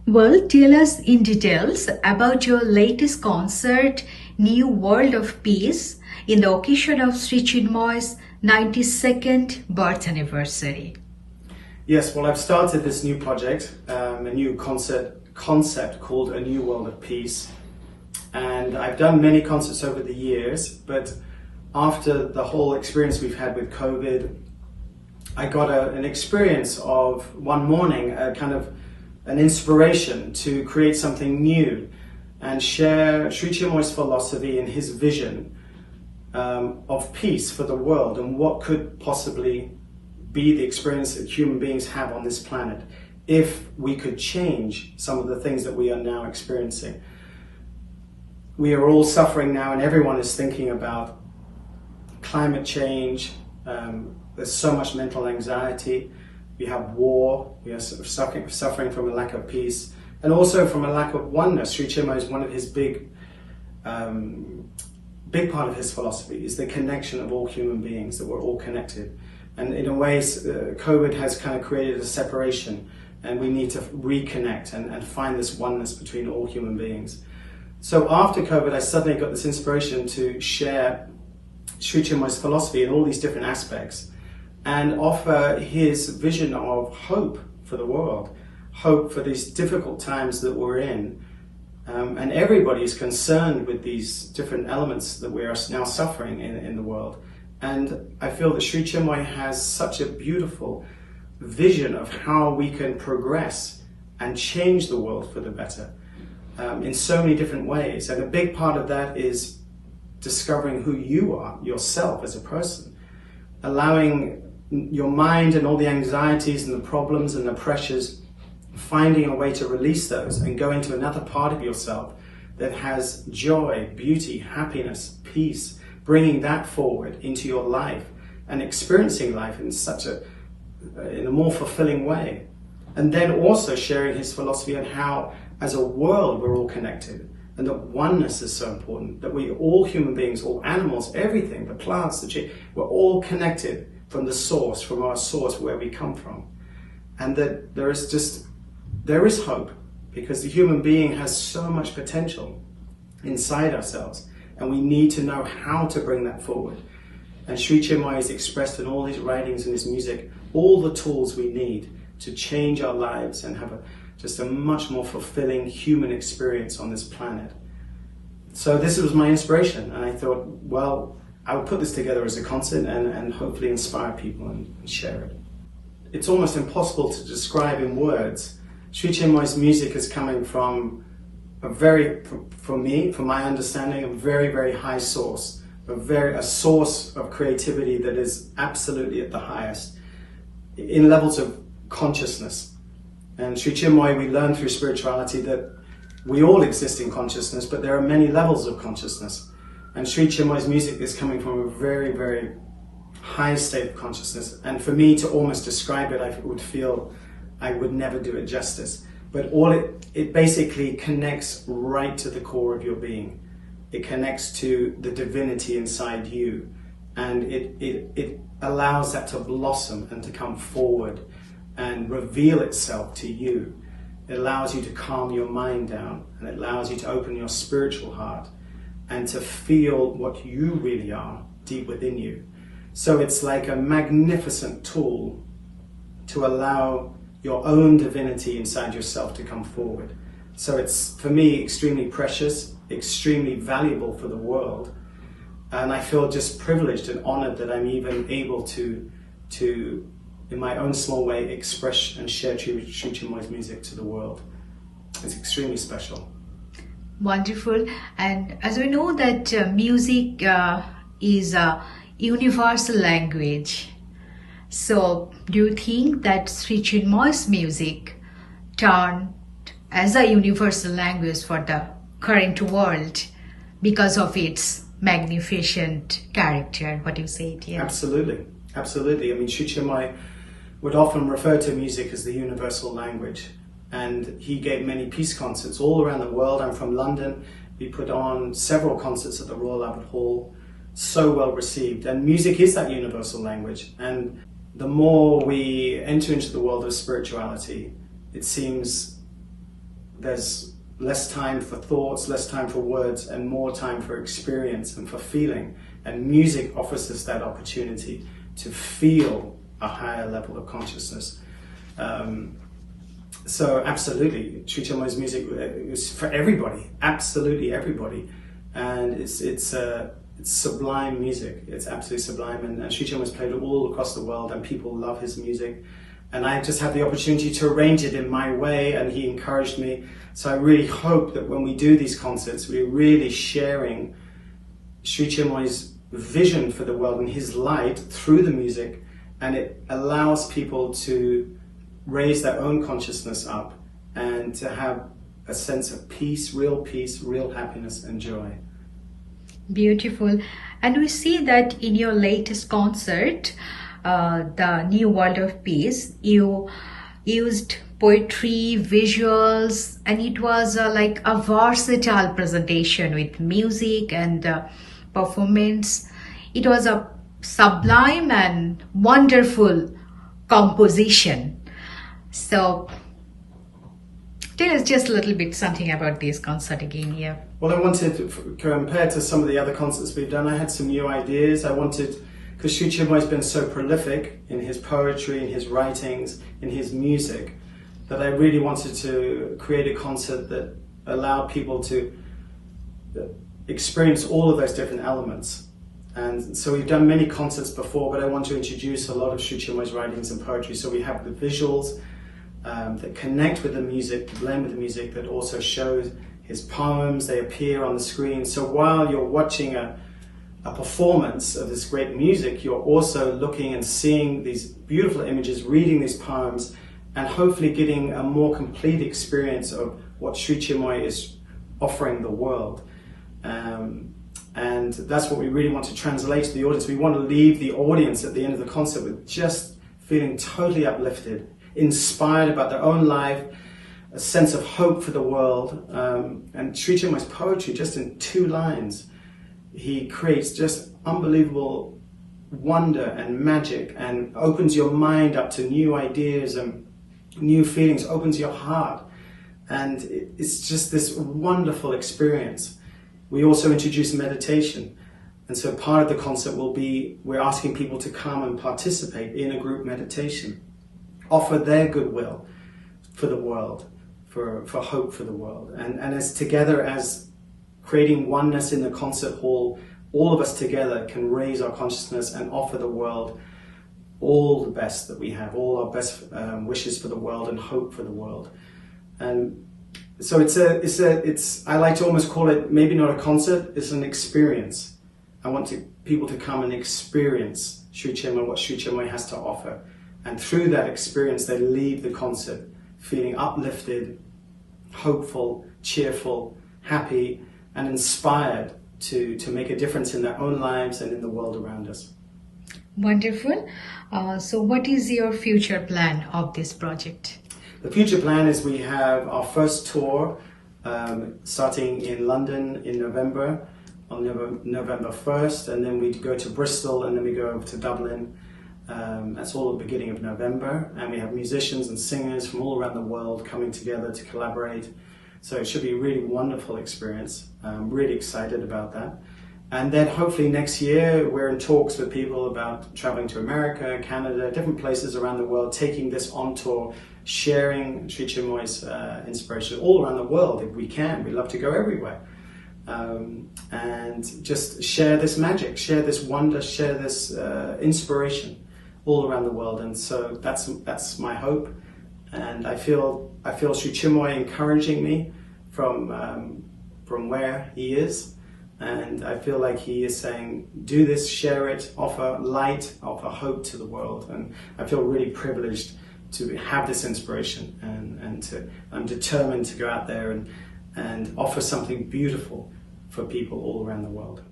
Well, tell us in details about your latest concert, New World of Peace, in the occasion of Sri Chinmoy's 92nd birth anniversary. Yes, well, I've started this new project, a new concept called A New World of Peace. And I've done many concerts over the years, but after the whole experience we've had with COVID, I got an experience of one morning, an inspiration to create something new and share Sri Chinmoy's philosophy and his vision of peace for the world and what could possibly be the experience that human beings have on this planet if we could change some of the things that we are now experiencing. We are all suffering now, and everyone is thinking about climate change. There's so much mental anxiety. We have war. We are sort of suffering from a lack of peace, and also from a lack of oneness. Sri Chinmoy is one of his big part of his philosophy is the connection of all human beings, that we're all connected. And in a way, COVID has kind of created a separation, and we need to reconnect and find this oneness between all human beings. So after COVID, I suddenly got this inspiration to share Sri Chinmoy's philosophy in all these different aspects and offer his vision of hope for the world, hope for these difficult times that we're in. And everybody is concerned with these different elements that we are now suffering in the world. And I feel that Sri Chinmoy has such a beautiful vision of how we can progress and change the world for the better. In so many different ways. And a big part of that is discovering who you are, yourself as a person. Allowing your mind and all the anxieties and the problems and the pressures, finding a way to release those and go into another part of yourself that has joy, beauty, happiness, peace, bringing that forward into your life and experiencing life in a more fulfilling way. And then also sharing his philosophy on how as a world we're all connected, and that oneness is so important, that we all human beings, all animals, everything, the plants, the trees, we're all connected from the source, from our source where we come from. And that there is hope, because the human being has so much potential inside ourselves, and we need to know how to bring that forward. And Sri Chinmoy has expressed in all his writings and his music all the tools we need to change our lives and have just a much more fulfilling human experience on this planet. So this was my inspiration, and I thought, well, I would put this together as a concert and hopefully inspire people and share it. It's almost impossible to describe in words. Sri Chinmoy's music is coming from for me, from my understanding, a very, very high source, a source of creativity that is absolutely at the highest, in levels of consciousness. And Sri Chinmoy, we learn through spirituality that we all exist in consciousness, but there are many levels of consciousness. And Sri Chinmoy's music is coming from a very, very high state of consciousness. And for me to almost describe it, I would feel I would never do it justice. But it basically connects right to the core of your being. It connects to the divinity inside you. And it allows that to blossom and to come forward and reveal itself to you. It allows you to calm your mind down, and it allows you to open your spiritual heart and to feel what you really are deep within you. So it's like a magnificent tool to allow your own divinity inside yourself to come forward. So it's, for me, extremely precious, extremely valuable for the world. And I feel just privileged and honored that I'm even able to in my own small way, express and share Sri Chinmoy's music to the world. It's extremely special. Wonderful. And as we know that music is a universal language. So do you think that Sri Chinmoy's music turned as a universal language for the current world because of its magnificent character? What do you say, dear? Absolutely. Absolutely. I mean, Sri Chinmoy would often refer to music as the universal language, and he gave many peace concerts all around the world. I'm from London. We put on several concerts at the Royal Albert Hall, so well received. And music is that universal language, and the more we enter into the world of spirituality, it seems there's less time for thoughts, less time for words, and more time for experience and for feeling. And music offers us that opportunity to feel a higher level of consciousness. So absolutely, Sri Chinmoy's music is for everybody, absolutely everybody. And it's sublime music. It's absolutely sublime, and Sri Chinmoy's played all across the world, and people love his music. And I just had the opportunity to arrange it in my way, and he encouraged me. So I really hope that when we do these concerts, we're really sharing Sri Chinmoy's vision for the world and his light through the music, and it allows people to raise their own consciousness up and to have a sense of peace, real happiness and joy. Beautiful. And we see that in your latest concert, the New World of Peace, you used poetry, visuals, and it was like a versatile presentation with music and performance. It was a sublime and wonderful composition. So tell us just a little bit something about this concert again here. Well, I wanted, compared to some of the other concerts we've done, I had some new ideas. I wanted, because Sri Chinmoy's been so prolific in his poetry, in his writings, in his music, that I really wanted to create a concert that allowed people to experience all of those different elements. And so we've done many concerts before, but I want to introduce a lot of Sri Chinmoy's writings and poetry. So we have the visuals that connect with the music, blend with the music, that also shows his poems. They appear on the screen. So while you're watching a performance of this great music, you're also looking and seeing these beautiful images, reading these poems, and hopefully getting a more complete experience of what Sri Chinmoy is offering the world. And that's what we really want to translate to the audience. We want to leave the audience at the end of the concert with just feeling totally uplifted, inspired about their own life, a sense of hope for the world. And Sri Chinmoy's poetry, just in 2 lines, he creates just unbelievable wonder and magic, and opens your mind up to new ideas and new feelings, opens your heart. And it's just this wonderful experience. We also introduce meditation. And so part of the concert will be, we're asking people to come and participate in a group meditation, offer their goodwill for the world, for hope for the world. And as together, as creating oneness in the concert hall, all of us together can raise our consciousness and offer the world all the best that we have, all our best wishes for the world and hope for the world. And so it's I like to almost call it, maybe not a concert, it's an experience. I want people to come and experience Sri Chinmoy, what Sri Chinmoy has to offer. And through that experience, they leave the concert feeling uplifted, hopeful, cheerful, happy, and inspired to make a difference in their own lives and in the world around us. Wonderful. So what is your future plan of this project? The future plan is we have our first tour starting in London in November, on November 1st, and then we go to Bristol, and then we go over to Dublin. That's all at the beginning of November, and we have musicians and singers from all around the world coming together to collaborate. So it should be a really wonderful experience. I'm really excited about that. And then hopefully next year we're in talks with people about traveling to America, Canada, different places around the world, taking this on tour, sharing Sri Chinmoy's inspiration all around the world if we can. We'd love to go everywhere. And just share this magic, share this wonder, share this inspiration all around the world. And so that's my hope. And I feel Sri Chinmoy encouraging me from where he is. And I feel like he is saying, do this, share it, offer light, offer hope to the world. And I feel really privileged to have this inspiration, and I'm determined to go out there and offer something beautiful for people all around the world.